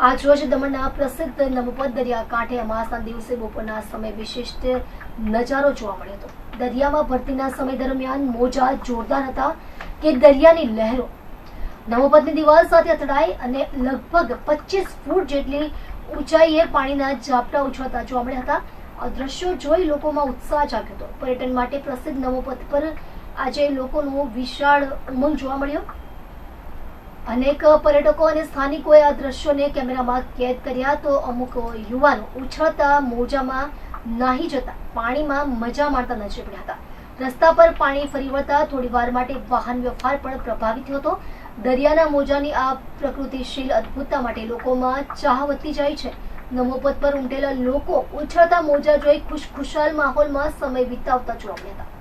આજ રોજ દમણના પ્રસિદ્ધ નમપત દરિયાકાંઠે અમાસના દિવસે બપોરના સમયે વિશિષ્ટ નજારો જોવા મળ્યો હતો. દરિયામાં ભરતીના સમય દરમિયાન મોજા જોરદાર હતા કે દરિયાની લહેરો નમપતની દિવાલ સાથે અથડાઈ અને લગભગ 25 ફૂટ જેટલી ઊંચાઈએ પાણીના ઝાપટા ઉછળતા જોવા મળ્યા હતા. આ દ્રશ્યો જોઈ લોકોમાં ઉત્સાહ જાગ્યો હતો. પર્યટન માટે પ્રસિદ્ધ નમપત પર આજે લોકોનો વિશાળ ઉમંગ જોવા મળ્યો. અનેક પર્યટકો અને સ્થાનિકોએ આ દ્રશ્યોને કેમેરામાં કેદ કર્યા તો અમુક યુવાનો ઉછળતા મોજામાં નાહી જતા પાણીમાં મજા માણતા નજરે પડ્યા હતા. રસ્તા પર પાણી ફરી વળતા થોડી વાર માટે વાહન વ્યવહાર પણ પ્રભાવિત થયો હતો. દરિયાના મોજાની આ પ્રકૃતિશીલ અદ્ભુતતા માટે લોકોમાં ચાહ વધતી જાય છે. નમોપત પર ઉમટેલા લોકો ઉછળતા મોજા જોઈ ખુશખુશાલ માહોલમાં સમય વિતાવતા જોવા મળ્યા હતા.